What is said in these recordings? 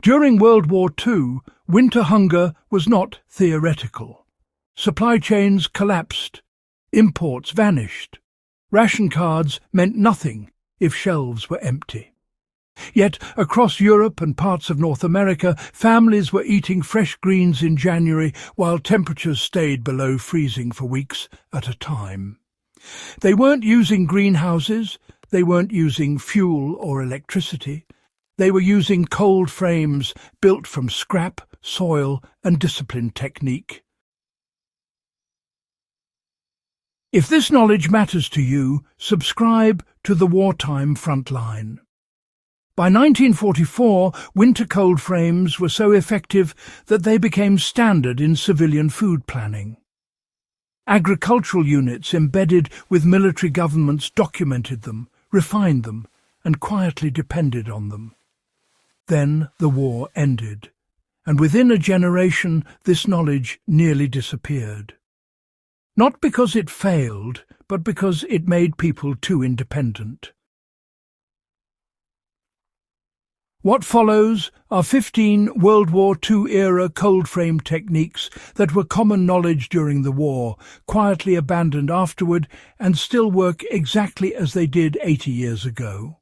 During World War II, winter hunger was not theoretical. Supply chains collapsed, imports vanished. Ration cards meant nothing if shelves were empty. Yet, across Europe and parts of North America, families were eating fresh greens in January while temperatures stayed below freezing for weeks at a time. They weren't using greenhouses, they weren't using fuel or electricity. They were using cold frames built from scrap, soil and disciplined technique. If this knowledge matters to you, subscribe to the Wartime Frontline. By 1944, winter cold frames were so effective that they became standard in civilian food planning. Agricultural units embedded with military governments documented them, refined them, and quietly depended on them. Then the war ended, and within a generation this knowledge nearly disappeared. Not because it failed, but because it made people too independent. What follows are 15 World War II-era cold frame techniques that were common knowledge during the war, quietly abandoned afterward, and still work exactly as they did 80 years ago.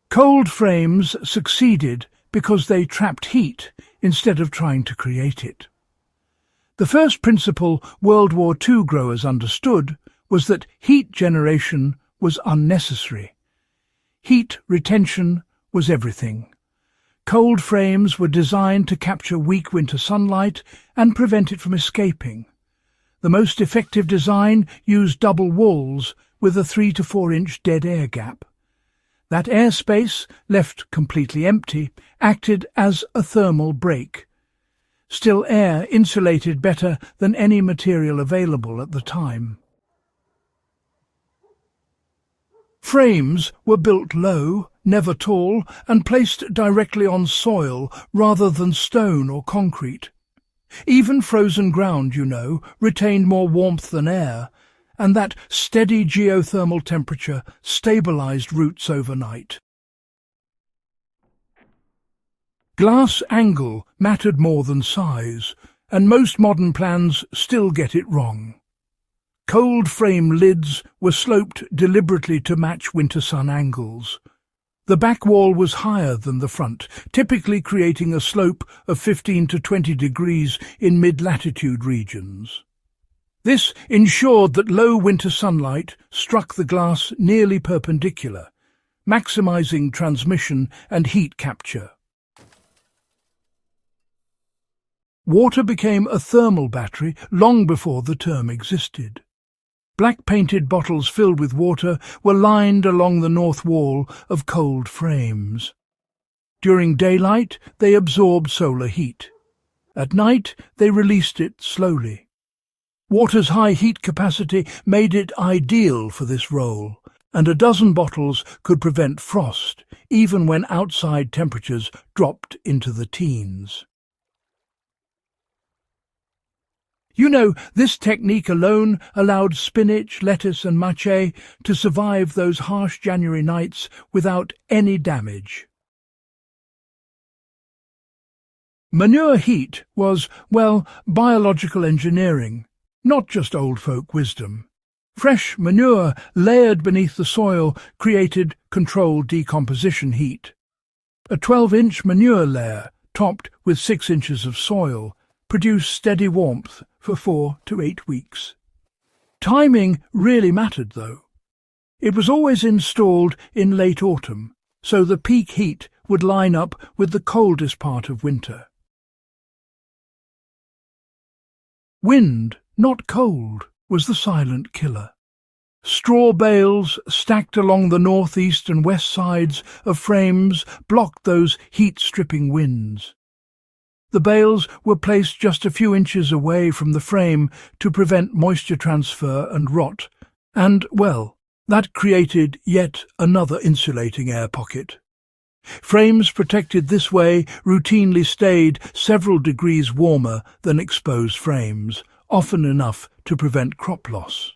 Cold frames succeeded because they trapped heat instead of trying to create it. The first principle World War II growers understood was that heat generation was unnecessary. Heat retention was everything. Cold frames were designed to capture weak winter sunlight and prevent it from escaping. The most effective design used double walls with a 3 to 4 inch dead air gap. That airspace, left completely empty, acted as a thermal break. Still air insulated better than any material available at the time. Frames were built low, never tall, and placed directly on soil rather than stone or concrete. Even frozen ground, retained more warmth than air, and that steady geothermal temperature stabilized roots overnight. Glass angle mattered more than size, and most modern plans still get it wrong. Cold frame lids were sloped deliberately to match winter sun angles. The back wall was higher than the front, typically creating a slope of 15 to 20 degrees in mid-latitude regions. This ensured that low winter sunlight struck the glass nearly perpendicular, maximizing transmission and heat capture. Water became a thermal battery long before the term existed. Black-painted bottles filled with water were lined along the north wall of cold frames. During daylight, they absorbed solar heat. At night, they released it slowly. Water's high heat capacity made it ideal for this role, and a dozen bottles could prevent frost, even when outside temperatures dropped into the teens. This technique alone allowed spinach, lettuce and mache to survive those harsh January nights without any damage. Manure heat was, biological engineering, not just old folk wisdom. Fresh manure layered beneath the soil created controlled decomposition heat. A 12-inch manure layer, topped with 6 inches of soil, produced steady warmth for 4 to 8 weeks. Timing really mattered, though. It was always installed in late autumn, so the peak heat would line up with the coldest part of winter. Wind, not cold, was the silent killer. Straw bales stacked along the northeast and west sides of frames blocked those heat-stripping winds. The bales were placed just a few inches away from the frame to prevent moisture transfer and rot, and, that created yet another insulating air pocket. Frames protected this way routinely stayed several degrees warmer than exposed frames, often enough to prevent crop loss.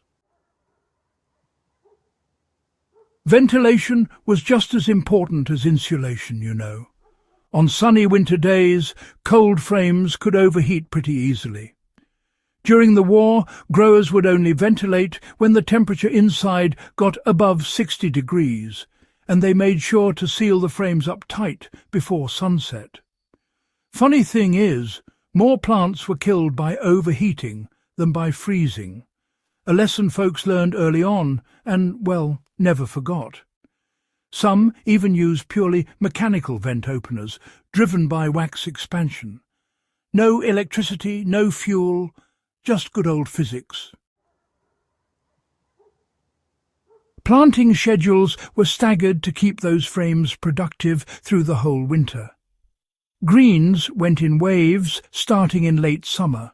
Ventilation was just as important as insulation, you know. On sunny winter days, cold frames could overheat pretty easily. During the war, growers would only ventilate when the temperature inside got above 60 degrees, and they made sure to seal the frames up tight before sunset. Funny thing is, more plants were killed by overheating than by freezing, a lesson folks learned early on and, well, never forgot. Some even use purely mechanical vent openers, driven by wax expansion. No electricity, no fuel, just good old physics. Planting schedules were staggered to keep those frames productive through the whole winter. Greens went in waves starting in late summer.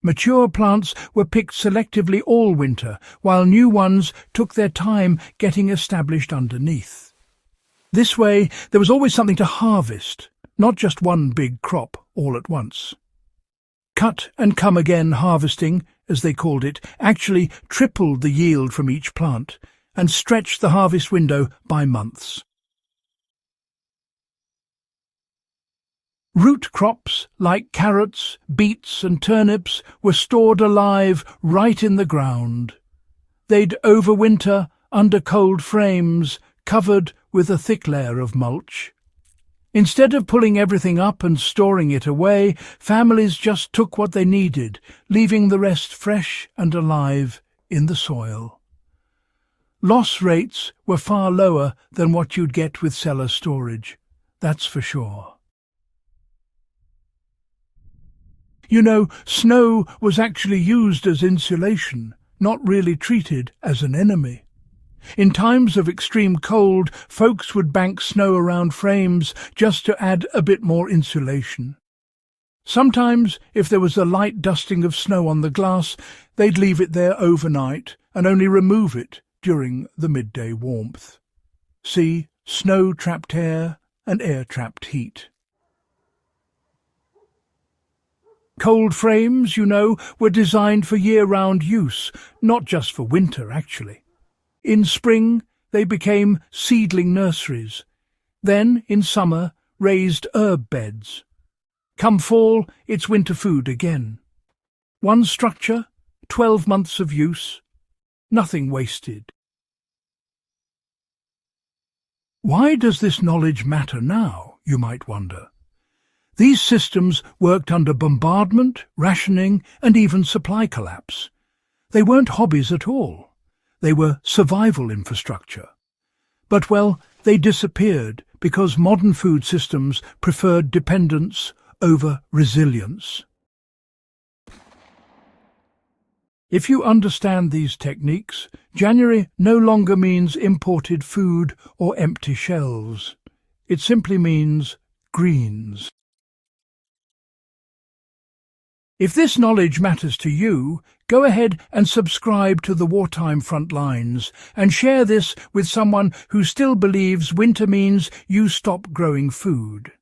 Mature plants were picked selectively all winter, while new ones took their time getting established underneath. This way, there was always something to harvest, not just one big crop all at once. Cut and come again harvesting, as they called it, actually tripled the yield from each plant and stretched the harvest window by months. Root crops like carrots, beets and turnips were stored alive right in the ground. They'd overwinter under cold frames, covered with a thick layer of mulch. Instead of pulling everything up and storing it away, families just took what they needed, leaving the rest fresh and alive in the soil. Loss rates were far lower than what you'd get with cellar storage, that's for sure. You know, snow was actually used as insulation, not really treated as an enemy. In times of extreme cold, folks would bank snow around frames just to add a bit more insulation. Sometimes, if there was a light dusting of snow on the glass, they'd leave it there overnight and only remove it during the midday warmth. See, snow-trapped air and air-trapped heat. Cold frames, you know, were designed for year-round use, not just for winter, actually. In spring, they became seedling nurseries. Then, in summer, raised herb beds. Come fall, it's winter food again. One structure, 12 months of use, nothing wasted. Why does this knowledge matter now, you might wonder? These systems worked under bombardment, rationing, and even supply collapse. They weren't hobbies at all. They were survival infrastructure. But, well, they disappeared because modern food systems preferred dependence over resilience. If you understand these techniques, January no longer means imported food or empty shelves. It simply means greens. If this knowledge matters to you, go ahead and subscribe to the Wartime Frontlines and share this with someone who still believes winter means you stop growing food.